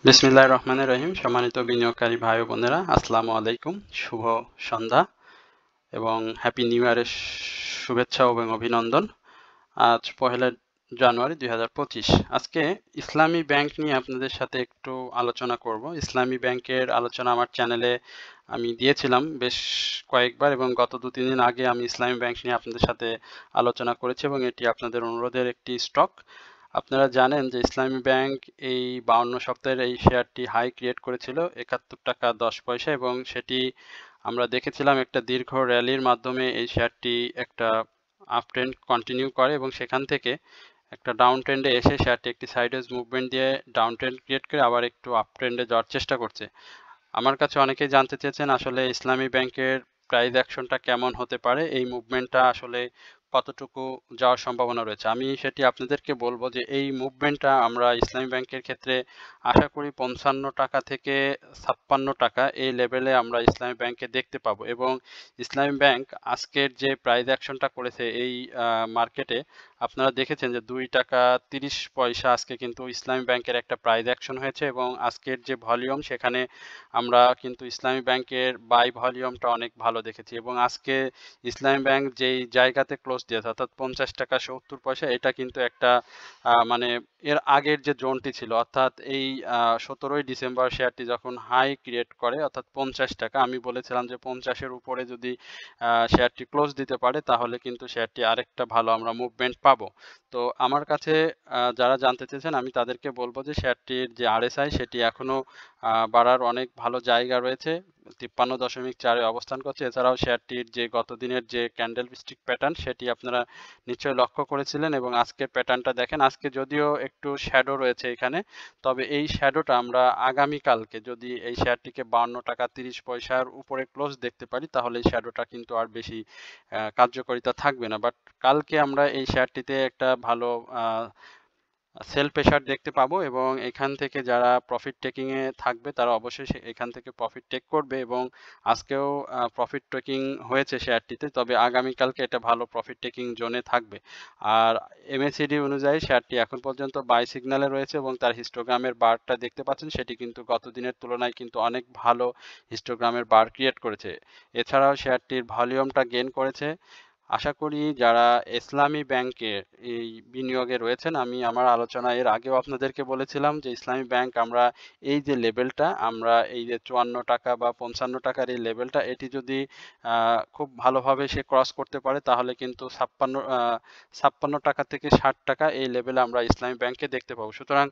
বিসমিল্লাহির রহমানির রহিম। সম্মানিত বিনিয়োগকারী ভাই ও বোনেরা, আসসালামু আলাইকুম। শুভ সন্ধ্যা এবং হ্যাপি নিউ ইয়ারের শুভেচ্ছা এবং অভিনন্দন। আজ 1 জানুয়ারি 2025। আজকে ইসলামী ব্যাংক নিয়ে আপনাদের সাথে একটু আলোচনা করব। ইসলামী ব্যাংকের আলোচনা আমার চ্যানেলে আমি দিয়েছিলাম বেশ কয়েকবার, এবং গত 2-3 দিন আগে আমি ইসলামী ব্যাংক নিয়ে আপনাদের সাথে আলোচনা করেছি, এবং এটি আপনাদের অনুরোধের একটি স্টক। আপনারা জানেন যে ইসলামী ব্যাংক এই 52 সপ্তাহের এই শেয়ারটি হাই ক্রিয়েট করেছিল 71 টাকা 10 পয়সা, এবং সেটি আমরা দেখেছিলাম একটা দীর্ঘ র্যালির মাধ্যমে এই শেয়ারটি একটা আপ ট্রেন্ড কন্টিনিউ করে, এবং সেখান থেকে একটা ডাউন ট্রেন্ডে এসে শেয়ারটি একটি সাইডওয়েজ মুভমেন্ট দিয়ে ডাউন ট্রেন্ড ক্রিয়েট করে আবার একটু আপ ট্রেন্ডে যাওয়ার চেষ্টা করছে। আমার কাছে অনেকেই জানতে চেয়েছেন আসলে ইসলামী ব্যাংকের প্রাইস অ্যাকশনটা কেমন হতে পারে, এই মুভমেন্টটা আসলে কতটুকু যাওয়ার সম্ভাবনা রয়েছে। আমি সেটি আপনাদেরকে বলবো যে এই মুভমেন্টটা আমরা ইসলামী ব্যাংকের ক্ষেত্রে আশা করি 55 টাকা থেকে 56 টাকা এই লেভেলে আমরা ইসলামী ব্যাংকে দেখতে পাবো, এবং ইসলামী ব্যাংক আজকের যে প্রাইস অ্যাকশনটা করেছে এই মার্কেটে আপনারা দেখেছেন যে 2 টাকা 30 পয়সা আজকে কিন্তু ইসলামী ব্যাংকের একটা প্রাইস অ্যাকশন হয়েছে, এবং আজকের যে ভলিউম সেখানে আমরা কিন্তু ইসলামী ব্যাংকের বাই ভলিউমটা অনেক ভালো দেখেছি, এবং আজকে ইসলামী ব্যাংক যেই জায়গাতে ক্লোজ দিয়েছে অর্থাৎ 50 টাকা 70 পয়সা, এটা কিন্তু একটা মানে এর আগের যে জোনটি ছিল, অর্থাৎ এই 17ই ডিসেম্বর শেয়ারটি যখন হাই ক্রিয়েট করে অর্থাৎ 50 টাকা, আমি বলেছিলাম যে 50-এর উপরে যদি শেয়ারটি ক্লোজ দিতে পারে তাহলে কিন্তু শেয়ারটি আরেকটা ভালো আমরা মুভমেন্ট পাবো। তো আমার কাছে যারা জানতে চেয়েছেন আমি তাদেরকে বলবো যে শেয়ারটির যে আরএসআই সেটি এখনো বাড়ার অনেক ভালো জায়গা রয়েছে, 53.4 এ অবস্থান করছে। এছাড়াও শেয়ারটির যে গত দিনের যে ক্যান্ডেল স্টিক প্যাটার্ন সেটি আপনারা নিশ্চয়ই লক্ষ্য করেছিলেন, এবং আজকের প্যাটার্নটা দেখেন। আজকে যদিও একটু শ্যাডো রয়েছে এখানে, তবে এই শ্যাডোটা আমরা আগামীকালকে যদি এই শেয়ারটিকে 52 টাকা 30 পয়সার উপরে ক্লোজ দেখতে পারি তাহলে এই শ্যাডোটা কিন্তু আর বেশি কার্যকারিতা থাকবে না। বাট কালকে আমরা এই শেয়ারটিতে একটা ভালো সেল প্রেশার দেখতে পাবো, এবং এখান থেকে যারা প্রফিট টেকিং এ থাকবে তারা অবশ্যই এখান থেকে প্রফিট টেক করবে, এবং আজকেও প্রফিট টেকিং হয়েছে শেয়ারটিতে, তবে আগামীকালকে এটা ভালো প্রফিট টেকিং জোনে থাকবে। আর এমএসিডি অনুযায়ী শেয়ারটি এখন পর্যন্ত বাই সিগন্যালে রয়েছে, এবং তার হিস্টোগ্রামের বারটা দেখতে পাচ্ছেন সেটি কিন্তু গত দিনের তুলনায় কিন্তু অনেক ভালো হিস্টোগ্রামের বার ক্রিয়েট করেছে। এছাড়াও শেয়ারটির ভলিউমটা গেইন করেছে। আশা করি যারা ইসলামী ব্যাংকে এই বিনিয়োগে রয়েছেন, আমি আমার আলোচনায় এর আগেও আপনাদেরকে বলেছিলাম যে ইসলামী ব্যাংক আমরা এই যে লেভেলটা, আমরা এই যে 54 টাকা বা 55 টাকার এই লেভেলটা, এটি যদি খুব ভালোভাবে সে ক্রস করতে পারে তাহলে কিন্তু 56 টাকা থেকে 60 টাকা এই লেভেলে আমরা ইসলামী ব্যাংকে দেখতে পাবো। সুতরাং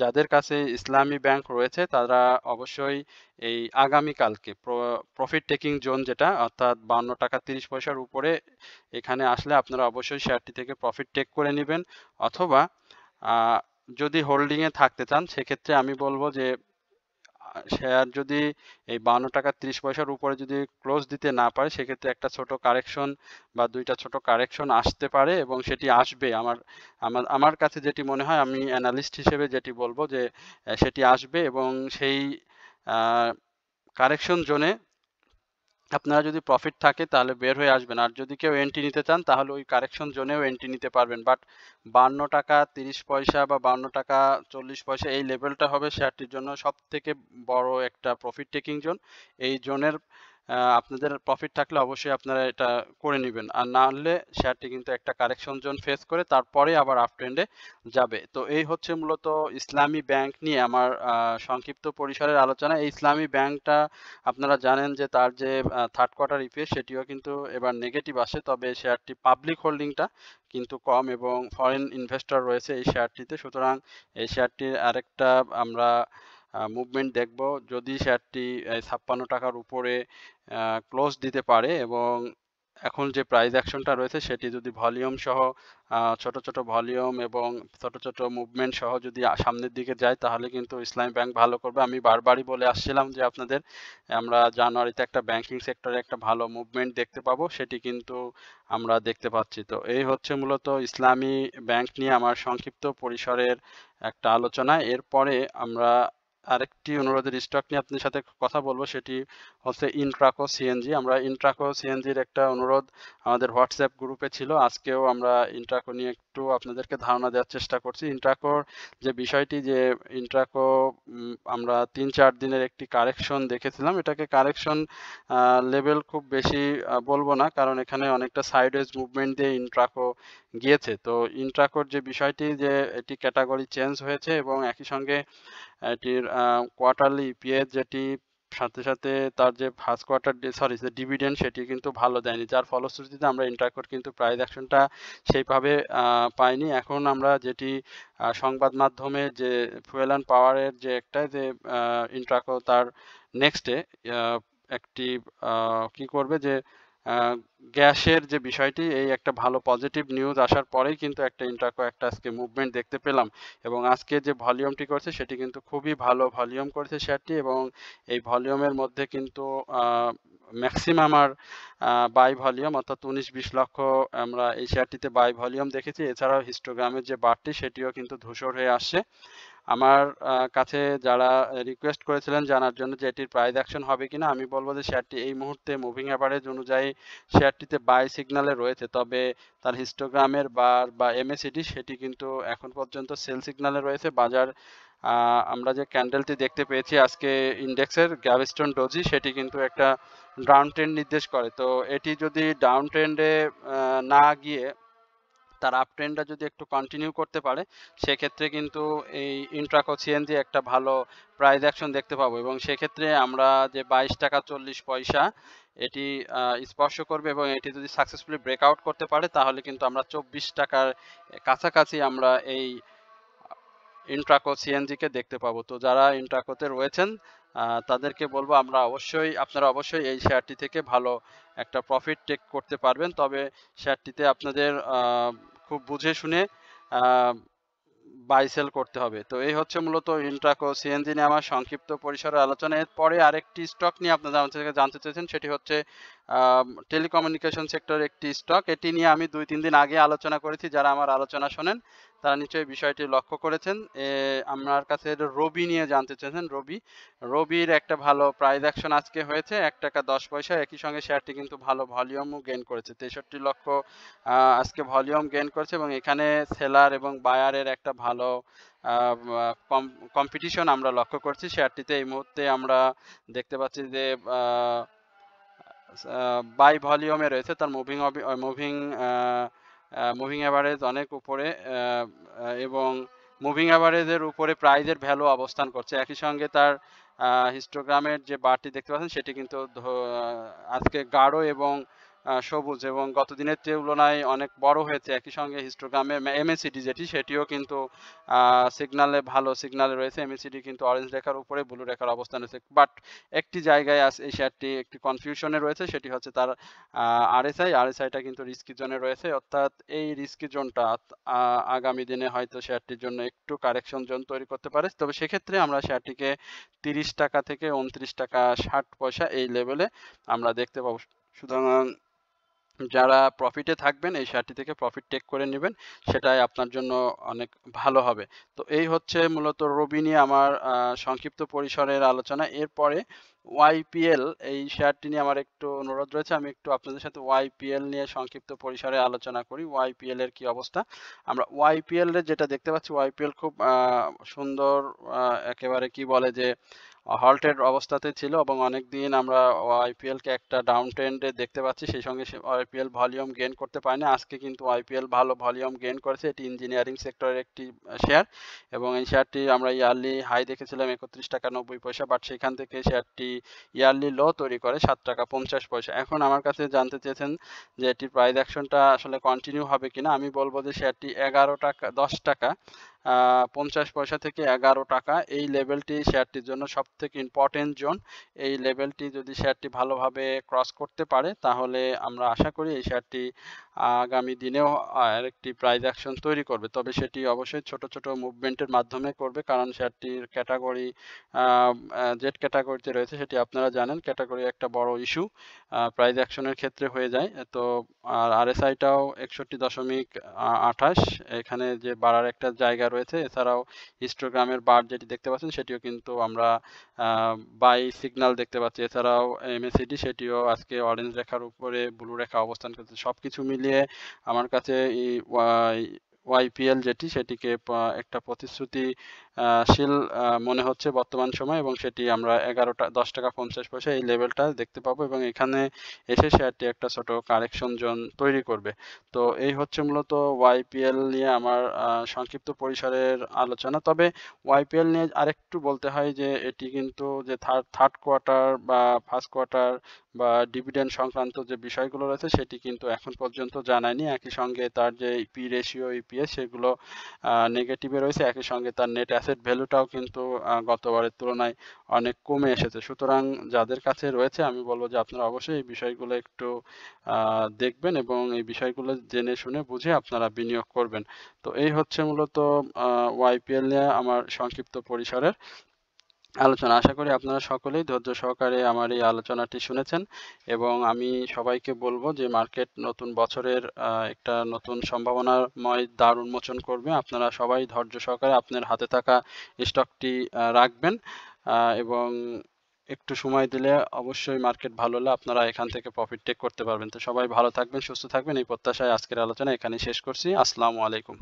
যাদের কাছে ইসলামী ব্যাংক রয়েছে তারা অবশ্যই এই আগামীকালকে প্রফিট টেকিং জোন যেটা অর্থাৎ 52 টাকা 30 পয়সার উপরে এখানে আসলে আপনারা অবশ্যই শেয়ারটি থেকে প্রফিট টেক করে নেবেন, অথবা যদি হোল্ডিংয়ে থাকতে চান সেক্ষেত্রে আমি বলবো যে শেয়ার যদি এই 52 টাকা 30 পয়সার উপরে যদি ক্লোজ দিতে না পারে সেক্ষেত্রে একটা ছোট কারেকশন বা দুইটা ছোট কারেকশন আসতে পারে, এবং সেটি আসবে। আমার আমার আমার কাছে যেটি মনে হয়, আমি অ্যানালিস্ট হিসেবে যেটি বলবো যে সেটি আসবে, এবং সেই কারেকশন জোনে আপনারা যদি প্রফিট থাকে তাহলে বের হয়ে আসবেন, আর যদি কেউ এন্ট্রি নিতে চান তাহলে ওই কারেকশন জোনেও এন্ট্রি নিতে পারবেন। বাট 52 টাকা 30 পয়সা বা 52 টাকা 40 পয়সা এই লেভেলটা হবে শেয়ারটির জন্য সব থেকে বড় একটা প্রফিট টেকিং জোন। এই জোনের আপনাদের প্রফিট থাকলে অবশ্যই আপনারা এটা করে নেবেন, আর না হলে শেয়ারটি কিন্তু একটা কারেকশন জোন ফেস করে তারপরে আবার আপ ট্রেন্ডে যাবে। তো এই হচ্ছে মূলত ইসলামী ব্যাংক নিয়ে আমার সংক্ষিপ্ত পরিসরের আলোচনা। এই ইসলামী ব্যাংকটা আপনারা জানেন যে তার যে থার্ড কোয়ার্টার ইপিএস সেটিও কিন্তু এবার নেগেটিভ আসে, তবে শেয়ারটি পাবলিক হোল্ডিংটা কিন্তু কম, এবং ফরেন ইনভেস্টর রয়েছে এই শেয়ারটিতে। সুতরাং এই শেয়ারটির আরেকটা আমরা মুভমেন্ট দেখব যদি শেয়ারটি 56 টাকার উপরে ক্লোজ দিতে পারে, এবং এখন যে প্রাইস অ্যাকশনটা রয়েছে সেটি যদি ভলিউম সহ ছোট ছোট ভলিউম এবং ছোট ছোট মুভমেন্ট সহ যদি সামনের দিকে যায় তাহলে কিন্তু ইসলামী ব্যাংক ভালো করবে। আমি বারবারই বলে আসছিলাম যে আপনাদের আমরা জানুয়ারিতে একটা ব্যাংকিং সেক্টরে একটা ভালো মুভমেন্ট দেখতে পাবো, সেটি কিন্তু আমরা দেখতে পাচ্ছি। তো এই হচ্ছে মূলত ইসলামী ব্যাংক নিয়ে আমার সংক্ষিপ্ত পরিসরের একটা আলোচনা। এরপরে আমরা আরেকটি অনুরোধের স্টক নিয়ে আপনার সাথে কথা বলবো, সেটি হচ্ছে ইন্ট্রাকো সিএনজি। আমরা ইন্ট্রাকো সিএনজির একটা অনুরোধ আমাদের হোয়াটসঅ্যাপ গ্রুপে ছিল, আজকেও আমরা ইন্ট্রাকো নিয়ে একটু আপনাদেরকে ধারণা দেওয়ার চেষ্টা করছি। ইন্ট্রাকোর যে বিষয়টি, যে ইন্ট্রাকো আমরা 3-4 দিনের একটি কারেকশন দেখেছিলাম। এটাকে কারেকশন লেভেল খুব বেশি বলবো না, কারণ এখানে অনেকটা সাইডওয়েজ মুভমেন্ট দিয়ে ইন্ট্রাকো গিয়েছে। তো ইন্ট্রাকোর যে বিষয়টি, যে এটি ক্যাটাগরি চেঞ্জ হয়েছে এবং একই সঙ্গে এটির কোয়ার্টারলি ইপিএস যেটি সাথে সাথে তার যে ফার্স্ট কোয়ার্টার যে ডিভিডেন্ড সেটি কিন্তু ভালো দেয়নি, যার ফলশ্রুতিতে আমরা ইন্ট্রাকোর কিন্তু প্রাইস অ্যাকশনটা সেইভাবে পাইনি। এখন আমরা যেটি সংবাদ মাধ্যমে যে ফুয়েল অ্যান্ড পাওয়ারের যে একটা যে ইন্ট্রাকো তার নেক্সটে একটি কি করবে, যে গ্যাসের যে বিষয়টি, এই একটা ভালো পজিটিভ নিউজ আসার পরেই কিন্তু একটা ইন্ট্রাকো একটা আজকে মুভমেন্ট দেখতে পেলাম, এবং আজকে যে ভলিউমটি করছে সেটি কিন্তু খুবই ভালো ভলিউম করেছে শেয়ারটি, এবং এই ভলিউমের মধ্যে কিন্তু ম্যাক্সিমাম আর বাই ভলিউম অর্থাৎ 19-20 লক্ষ আমরা এই শেয়ারটিতে বাই ভলিউম দেখেছি। এছাড়াও হিস্টোগ্রামের যে বারটি সেটিও কিন্তু ধূসর হয়ে আসছে। আমার কাছে যারা রিকোয়েস্ট করেছিলেন জানার জন্য যে এটির প্রাইস অ্যাকশন হবে কিনা, আমি বলবো যে শেয়ারটি এই মুহূর্তে মুভিং অ্যাভারেজ অনুযায়ী শেয়ারটিতে বাই সিগন্যালে রয়েছে, তবে তার হিস্টোগ্রামের বার বা এমএসিডি সেটি কিন্তু এখন পর্যন্ত সেল সিগন্যালে রয়েছে। বাজার আমরা যে ক্যান্ডেলটি দেখতে পেয়েছি আজকে ইন্ডেক্সের গ্যাভিস্টন ডোজি, সেটি কিন্তু একটা ডাউন ট্রেন্ড নির্দেশ করে। তো এটি যদি ডাউন ট্রেন্ডে না গিয়ে তার আপ ট্রেন্ডটা যদি একটু কন্টিনিউ করতে পারে, সেক্ষেত্রে কিন্তু এই ইন্ট্রাকো সিএনজি একটা ভালো প্রাইস অ্যাকশন দেখতে পাবো, এবং সেক্ষেত্রে আমরা যে 22.40 টাকা এটি স্পর্শ করবে, এবং এটি যদি সাকসেসফুলি ব্রেকআউট করতে পারে তাহলে কিন্তু আমরা 24 টাকার কাছাকাছি আমরা এই ইন্ট্রাকো সিএনজিকে দেখতে পাবো। তো যারা ইন্ট্রাকোতে রয়েছেন তাদেরকে বলবো আপনারা অবশ্যই এই শেয়ারটি থেকে ভালো একটা প্রফিট টেক করতে পারবেন, তবে শেয়ারটিতে আপনাদের খুব বুঝে শুনে বাই সেল করতে হবে। তো এই হচ্ছে মূলত ইন্ট্রাকো সিএনজি নিয়ে আমার সংক্ষিপ্ত পরিসরের আলোচনা। এরপরে আরেকটি স্টক নিয়ে আপনারা আমার থেকে জানতে চেয়েছেন, সেটি হচ্ছে টেলিকমিউনিকেশন সেক্টরের একটি স্টক। এটি নিয়ে আমি 2-3 দিন আগে আলোচনা করেছি, যারা আমার আলোচনা শোনেন তারা নিশ্চয়ই বিষয়টি লক্ষ্য করেছেন। আমার কাছে রবি নিয়ে জানতে চেয়েছেন। রবির একটা ভালো প্রাইস অ্যাকশন আজকে হয়েছে 1 টাকা 10 পয়সা, একই সঙ্গে শেয়ারটি কিন্তু ভালো ভলিউমও গেইন করেছে, 63 লক্ষ আজকে ভলিউম গেইন করেছে, এবং এখানে সেলার এবং বায়ারের একটা ভালো কম্পিটিশন আমরা লক্ষ্য করছি শেয়ারটিতে। এই মুহূর্তে আমরা দেখতে পাচ্ছি যে বাই ভলিউমে রয়েছে, তার মুভিং অ্যাভারেজ অনেক উপরে, এবং মুভিং অ্যাভারেজের উপরে প্রাইজের ভ্যালু অবস্থান করছে। একই সঙ্গে তার হিস্টোগ্রামের যে বারটি দেখতে পাচ্ছেন সেটি কিন্তু আজকে গাঢ় এবং সবুজ, এবং গত দিনের তুলনায় অনেক বড় হয়েছে। একই সঙ্গে হিস্টোগ্রামের এমএসিডি যেটি, সেটিও কিন্তু ভালো সিগনালে রয়েছে। এমএসিডি কিন্তু অরেঞ্জ রেখার উপরে, ব্লু রেখার অবস্থান রয়েছে, বাট একটি জায়গায় এই শেয়ারটি একটি কনফিউশনে রয়েছে, সেটি হচ্ছে তার আরএসআইটা কিন্তু রিস্কি জোনে রয়েছে, অর্থাৎ এই রিস্কি জোনটা আগামী দিনে হয়তো শেয়ারটির জন্য একটু কারেকশন জোন তৈরি করতে পারে। তবে সেক্ষেত্রে আমরা শেয়ারটিকে 30 টাকা থেকে 29 টাকা 60 পয়সা এই লেভেলে আমরা দেখতে পাবো। সুতরাং যারা প্রফিটে থাকবেন এই শেয়ারটি থেকে প্রফিট টেক করে নেবেন, সেটাই আপনার জন্য অনেক ভালো হবে। তো এই হচ্ছে মূলত রবি নিয়ে আমার সংক্ষিপ্ত পরিসরের আলোচনা। এরপরে ওয়াইপিএল, এই শেয়ারটি নিয়ে আমার একটু অনুরোধ রয়েছে, আমি একটু আপনাদের সাথে ওয়াইপিএল নিয়ে সংক্ষিপ্ত পরিসরে আলোচনা করি। ওয়াইপিএল এর কি অবস্থা, আমরা ওয়াইপিএল এর যেটা দেখতে পাচ্ছি, ওয়াইপিএল খুব সুন্দর একেবারে কি বলে যে হল্টেড অবস্থাতে ছিল, এবং অনেক দিন আমরা ওয়াইপিএল কে একটা ডাউন ট্রেন্ডে দেখতে পাচ্ছি, সেই সঙ্গে ওয়াইপিএল ভলিউম গেইন করতে পারেনি। আজকে কিন্তু ওয়াইপিএল ভালো ভলিউম গেইন করেছে। এটি ইঞ্জিনিয়ারিং সেক্টরের একটি শেয়ার, এবং এই শেয়ারটি আমরা ইয়ারলি হাই দেখেছিলাম 31 টাকা 90 পয়সা, বাট সেখান থেকে শেয়ারটি ইয়ারলি লো তৈরি করে 7 টাকা 50 পয়সা। এখন আমার কাছে জানতে চেয়েছেন যে এটির প্রাইস অ্যাকশনটা আসলে কন্টিনিউ হবে কিনা। আমি বলবো যে শেয়ারটি 10 টাকা 50 পয়সা থেকে 11 টাকা এই লেভেলটি শেয়ারটির জন্য সবথেকে ইম্পর্টেন্ট জোন। এই লেভেলটি যদি শেয়ারটি ভালোভাবে ক্রস করতে পারে তাহলে আমরা আশা করি এই শেয়ারটি আগামী দিনেও আরেকটি প্রাইস অ্যাকশন তৈরি করবে, তবে সেটি অবশ্যই ছোট ছোট মুভমেন্টের মাধ্যমে করবে, কারণ শেয়ারটির ক্যাটাগরি জেড ক্যাটাগরিতে রয়েছে, সেটি আপনারা জানেন। ক্যাটাগরি একটা বড় ইস্যু প্রাইস অ্যাকশনের ক্ষেত্রে হয়ে যায়। তো আর আরএসআইটাও 61.28, এখানে যে বাড়ার একটা জায়গা রয়েছে। এছাড়াও হিস্টোগ্রামের বার যেটি দেখতে পাচ্ছেন সেটিও কিন্তু আমরা বাই সিগন্যাল দেখতে পাচ্ছি। এছাড়াও এমএসিডি সেটিও আজকে অরেঞ্জ রেখার উপরে ব্লু রেখা অবস্থান করছে। সবকিছু মিলিয়ে আমার কাছে এই ওয়াইপিএল যেটি সেটিকে একটা প্রতিশ্রুতিশীল মনে হচ্ছে বর্তমান সময়, এবং সেটি আমরা 10 টাকা 50 পয়সা এই লেভেলটা দেখতে পাবো, এবং এখানে এসে শেয়ারটি একটা ছোট কারেকশন জোন তৈরি করবে। তো এই হচ্ছে মূলত ওয়াইপিএল নিয়ে আমার সংক্ষিপ্ত পরিসরের আলোচনা। তবে ওয়াইপিএল নিয়ে আরেকটু বলতে হয় যে এটি কিন্তু যে থার্ড কোয়ার্টার বা ফার্স্ট কোয়ার্টার বা ডিভিডেন্ড সংক্রান্ত যে বিষয়গুলো রয়েছে সেটি কিন্তু এখন পর্যন্ত জানায়নি। একই সঙ্গে তার যে পি রেশিও ইপিএস সেগুলো নেগেটিভে রয়েছে। একই সঙ্গে তার নেট অ্যাসেট ভ্যালুটাও কিন্তু গতবারের তুলনায় অনেক কমে এসেছে। সুতরাং যাদের কাছে রয়েছে আমি বলবো যে আপনারা অবশ্যই এই বিষয়গুলো একটু দেখবেন এবং এই বিষয়গুলো জেনে শুনে বুঝে আপনারা বিনিয়োগ করবেন। তো এই হচ্ছে মূলত ওয়াইপিএল নিয়ে আমার সংক্ষিপ্ত পরিসরের আলোচনা। আশা করি আপনারা সকলেই ধৈর্য সহকারে আমার এই আলোচনাটি শুনেছেন, এবং আমি সবাইকে বলবো যে মার্কেট নতুন বছরের একটা নতুন সম্ভাবনাময় দ্বার উন্মোচন করবে। আপনারা সবাই ধৈর্য সহকারে আপনার হাতে থাকা স্টকটি রাখবেন, এবং একটু সময় দিলে অবশ্যই মার্কেট ভালো হলে আপনারা এখান থেকে প্রফিট টেক করতে পারবেন। তো সবাই ভালো থাকবেন, সুস্থ থাকবেন, এই প্রত্যাশায় আজকের আলোচনা এখানেই শেষ করছি। আসসালামু আলাইকুম।